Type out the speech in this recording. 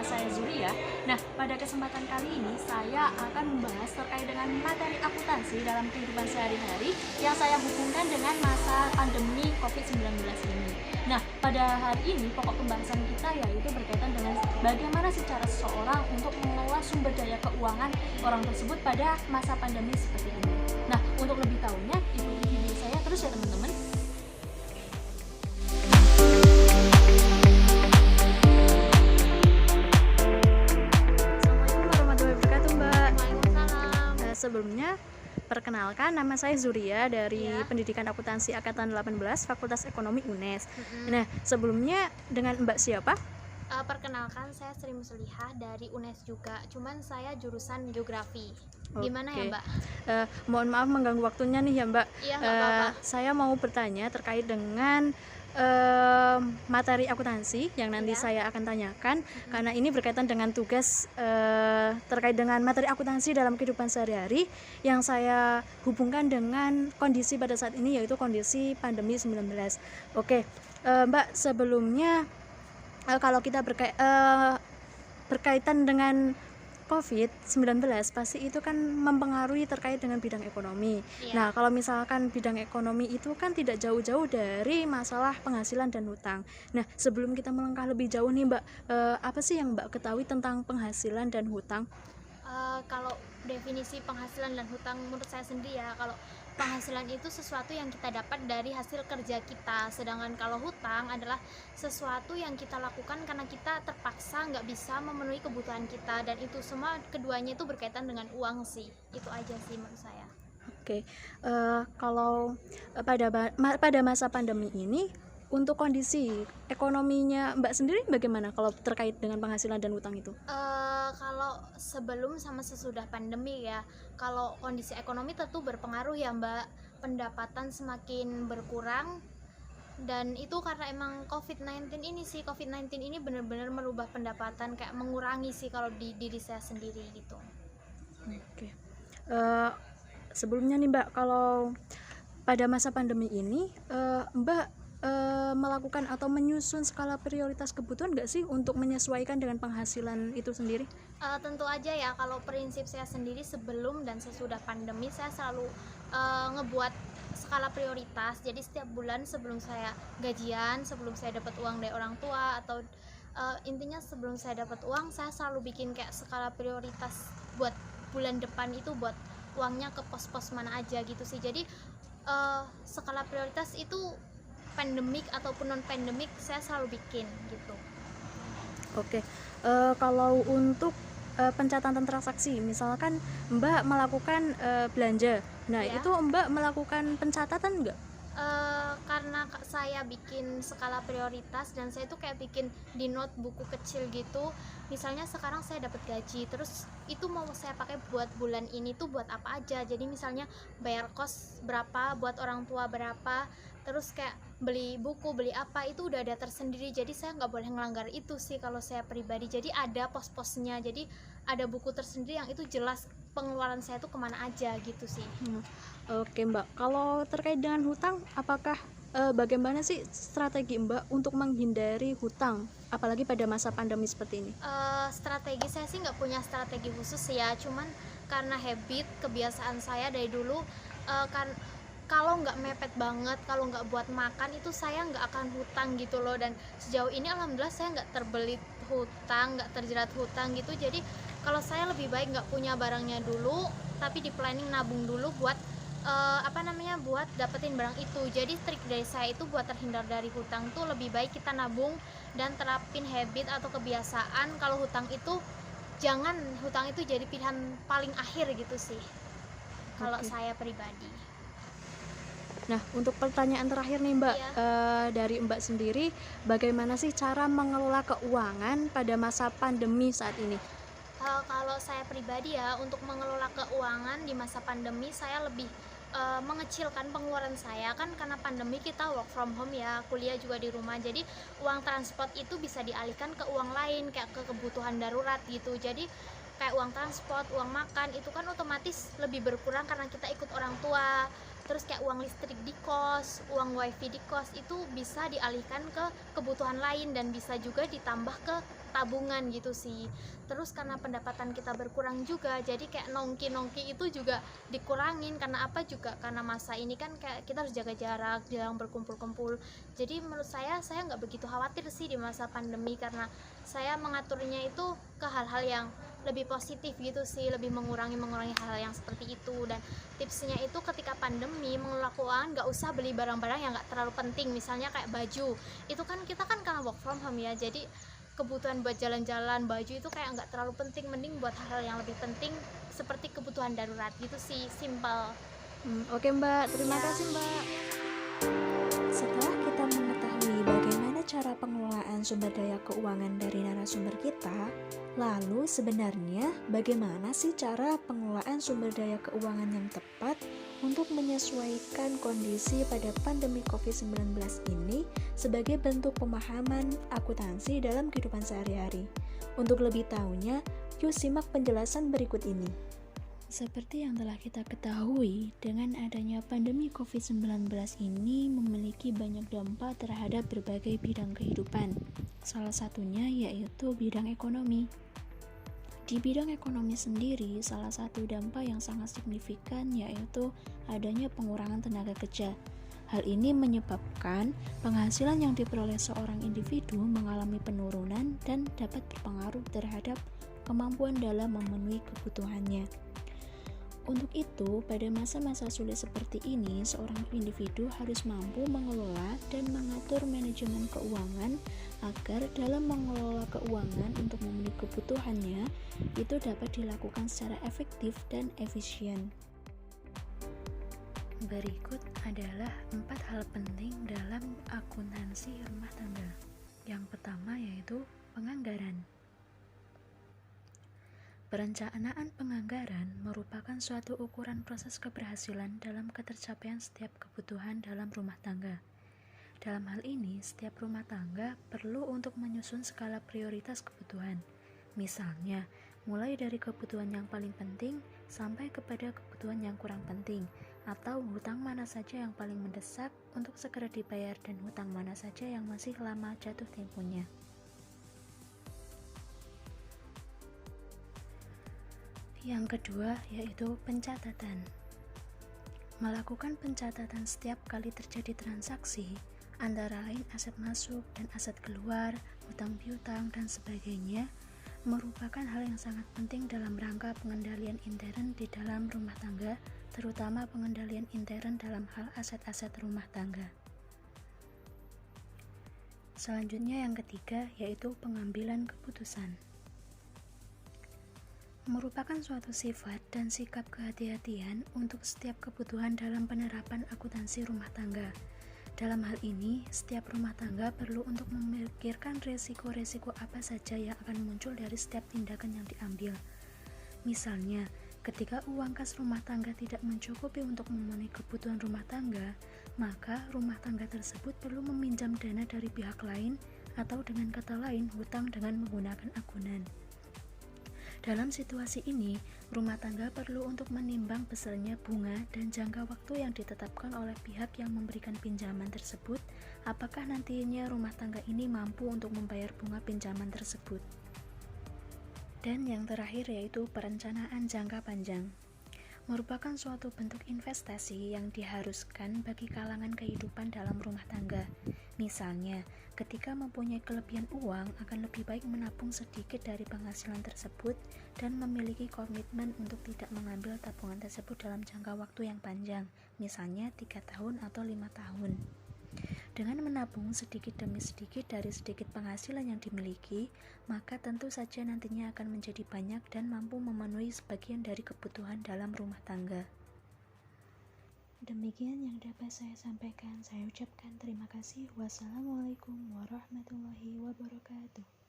nama saya Zuria. Nah, pada kesempatan kali ini saya akan membahas terkait dengan materi akuntansi dalam kehidupan sehari-hari yang saya hubungkan dengan masa pandemi COVID-19 ini. Nah, pada hari ini pokok pembahasan kita yaitu berkaitan dengan bagaimana sih cara seseorang untuk mengelola sumber daya keuangan orang tersebut pada masa pandemi seperti ini. Nah, untuk lebih tahunya, ikuti video saya terus ya teman-teman. Sebelumnya, perkenalkan nama saya Zuria dari Pendidikan Akuntansi Angkatan 18 Fakultas Ekonomi UNES. Nah, sebelumnya dengan Mbak siapa? Perkenalkan, saya Sri Muslihah dari UNES juga, cuman saya jurusan geografi. Gimana ya Mbak? Mohon maaf mengganggu waktunya nih ya Mbak. Iya, nggak apa-apa. Saya mau bertanya terkait dengan materi akuntansi yang nanti saya akan tanyakan, karena ini berkaitan dengan tugas terkait dengan materi akuntansi dalam kehidupan sehari-hari yang saya hubungkan dengan kondisi pada saat ini, yaitu kondisi pandemi 19. Oke, Mbak, sebelumnya kalau kita berkaitan dengan COVID-19 pasti itu kan mempengaruhi terkait dengan bidang ekonomi. Nah, kalau misalkan bidang ekonomi itu kan tidak jauh-jauh dari masalah penghasilan dan hutang. Nah, sebelum kita melangkah lebih jauh nih Mbak, apa sih yang Mbak ketahui tentang penghasilan dan hutang? Kalau definisi penghasilan dan hutang menurut saya sendiri ya, kalau penghasilan itu sesuatu yang kita dapat dari hasil kerja kita, sedangkan kalau hutang adalah sesuatu yang kita lakukan karena kita terpaksa nggak bisa memenuhi kebutuhan kita, dan itu semua keduanya itu berkaitan dengan uang sih. Itu aja sih menurut saya. Oke, kalau pada masa pandemi ini, untuk kondisi ekonominya Mbak sendiri bagaimana kalau terkait dengan penghasilan dan hutang itu? Kalau sebelum sama sesudah pandemi ya, kalau kondisi ekonomi tentu berpengaruh ya Mbak. Pendapatan semakin berkurang, dan itu karena emang COVID-19 ini sih. COVID-19 ini benar-benar merubah pendapatan, kayak mengurangi sih kalau di diri saya sendiri gitu. Oke. Sebelumnya nih Mbak, kalau pada masa pandemi ini Mbak melakukan atau menyusun skala prioritas kebutuhan nggak sih untuk menyesuaikan dengan penghasilan itu sendiri? Tentu aja ya, kalau prinsip saya sendiri sebelum dan sesudah pandemi saya selalu ngebuat skala prioritas. Jadi setiap bulan sebelum saya gajian, sebelum saya dapat uang dari orang tua, atau intinya sebelum saya dapat uang, saya selalu bikin kayak skala prioritas buat bulan depan itu, buat uangnya ke pos-pos mana aja gitu sih. Jadi skala prioritas itu pandemik ataupun non pandemik saya selalu bikin gitu. Oke, kalau untuk pencatatan transaksi, misalkan Mbak melakukan belanja, nah itu Mbak melakukan pencatatan nggak? Karena saya bikin skala prioritas dan saya tuh kayak bikin di note buku kecil gitu. Misalnya sekarang saya dapat gaji, terus itu mau saya pakai buat bulan ini tuh buat apa aja. Jadi misalnya bayar kos berapa, buat orang tua berapa, terus kayak beli buku, beli apa, itu udah ada tersendiri. Jadi saya nggak boleh ngelanggar itu sih kalau saya pribadi. Jadi ada pos-posnya, jadi ada buku tersendiri yang itu jelas pengeluaran saya tuh kemana aja gitu sih. Oke Mbak, kalau terkait dengan hutang, apakah bagaimana sih strategi Mbak untuk menghindari hutang, apalagi pada masa pandemi seperti ini? Strategi saya sih nggak punya strategi khusus ya, cuman karena habit, kebiasaan saya dari dulu, kan kalau nggak mepet banget, kalau nggak buat makan itu saya nggak akan hutang gitu loh. Dan sejauh ini alhamdulillah saya nggak terbelit hutang, nggak terjerat hutang gitu. Jadi kalau saya lebih baik nggak punya barangnya dulu, tapi di planning nabung dulu buat buat dapetin barang itu. Jadi trik dari saya itu buat terhindar dari hutang tuh lebih baik kita nabung dan terapin habit atau kebiasaan. Kalau hutang itu jangan, hutang itu jadi pilihan paling akhir gitu sih kalau saya pribadi. Nah, untuk pertanyaan terakhir nih Mbak, dari Mbak sendiri, bagaimana sih cara mengelola keuangan pada masa pandemi saat ini? Kalau saya pribadi ya, untuk mengelola keuangan di masa pandemi saya lebih mengecilkan pengeluaran saya, kan karena pandemi kita work from home ya, kuliah juga di rumah. Jadi uang transport itu bisa dialihkan ke uang lain, kayak ke kebutuhan darurat gitu. Jadi kayak uang transport, uang makan itu kan otomatis lebih berkurang karena kita ikut orang tua. Terus kayak uang listrik di kos, uang wifi di kos itu bisa dialihkan ke kebutuhan lain dan bisa juga ditambah ke tabungan gitu sih. Terus karena pendapatan kita berkurang juga, jadi kayak nongki-nongki itu juga dikurangin. Karena apa juga, karena masa ini kan kayak kita harus jaga jarak, jarang berkumpul-kumpul. Jadi menurut saya nggak begitu khawatir sih di masa pandemi, karena saya mengaturnya itu ke hal-hal yang lebih positif gitu sih, lebih mengurangi hal yang seperti itu. Dan tipsnya itu ketika pandemi mengelola keuangan, nggak usah beli barang-barang yang nggak terlalu penting. Misalnya kayak baju, itu kan kita kan karena work from home ya, jadi kebutuhan buat jalan-jalan, baju itu kayak nggak terlalu penting, mending buat hal-hal yang lebih penting seperti kebutuhan darurat gitu sih, simple. Oke Mbak, terima kasih Mbak. Setelah kita mengetahui bagaimana cara pengelolaan sumber daya keuangan dari narasumber kita, lalu sebenarnya bagaimana sih cara pengelolaan sumber daya keuangan yang tepat untuk menyesuaikan kondisi pada pandemi COVID-19 ini sebagai bentuk pemahaman akuntansi dalam kehidupan sehari-hari? Untuk lebih tahunya, yuk simak penjelasan berikut ini. Seperti yang telah kita ketahui, dengan adanya pandemi COVID-19 ini memiliki banyak dampak terhadap berbagai bidang kehidupan. Salah satunya yaitu bidang ekonomi. Di bidang ekonomi sendiri, salah satu dampak yang sangat signifikan yaitu adanya pengurangan tenaga kerja. Hal ini menyebabkan penghasilan yang diperoleh seorang individu mengalami penurunan dan dapat berpengaruh terhadap kemampuan dalam memenuhi kebutuhannya. Untuk itu, pada masa-masa sulit seperti ini, seorang individu harus mampu mengelola dan mengatur manajemen keuangan agar dalam mengelola keuangan untuk memenuhi kebutuhannya itu dapat dilakukan secara efektif dan efisien. Berikut adalah 4 hal penting dalam akuntansi rumah tangga. Yang pertama yaitu penganggaran. Perencanaan penganggaran merupakan suatu ukuran proses keberhasilan dalam ketercapaian setiap kebutuhan dalam rumah tangga. Dalam hal ini, setiap rumah tangga perlu untuk menyusun skala prioritas kebutuhan. Misalnya, mulai dari kebutuhan yang paling penting sampai kepada kebutuhan yang kurang penting, atau hutang mana saja yang paling mendesak untuk segera dibayar dan hutang mana saja yang masih lama jatuh temponya. Yang kedua yaitu pencatatan. Melakukan pencatatan setiap kali terjadi transaksi, antara lain aset masuk dan aset keluar, hutang piutang, dan sebagainya, merupakan hal yang sangat penting dalam rangka pengendalian intern di dalam rumah tangga, terutama pengendalian intern dalam hal aset-aset rumah tangga. Selanjutnya yang ketiga yaitu pengambilan keputusan. Merupakan suatu sifat dan sikap kehati-hatian untuk setiap kebutuhan dalam penerapan akuntansi rumah tangga. Dalam hal ini, setiap rumah tangga perlu untuk memikirkan resiko-resiko apa saja yang akan muncul dari setiap tindakan yang diambil. Misalnya, ketika uang kas rumah tangga tidak mencukupi untuk memenuhi kebutuhan rumah tangga, maka rumah tangga tersebut perlu meminjam dana dari pihak lain atau dengan kata lain hutang dengan menggunakan agunan. Dalam situasi ini, rumah tangga perlu untuk menimbang besarnya bunga dan jangka waktu yang ditetapkan oleh pihak yang memberikan pinjaman tersebut, apakah nantinya rumah tangga ini mampu untuk membayar bunga pinjaman tersebut. Dan yang terakhir yaitu perencanaan jangka panjang. Merupakan suatu bentuk investasi yang diharuskan bagi kalangan kehidupan dalam rumah tangga. Misalnya, ketika mempunyai kelebihan uang, akan lebih baik menabung sedikit dari penghasilan tersebut dan memiliki komitmen untuk tidak mengambil tabungan tersebut dalam jangka waktu yang panjang, misalnya 3 tahun atau 5 tahun. Dengan menabung sedikit demi sedikit dari sedikit penghasilan yang dimiliki, maka tentu saja nantinya akan menjadi banyak dan mampu memenuhi sebagian dari kebutuhan dalam rumah tangga. Demikian yang dapat saya sampaikan. Saya ucapkan terima kasih. Wassalamualaikum warahmatullahi wabarakatuh.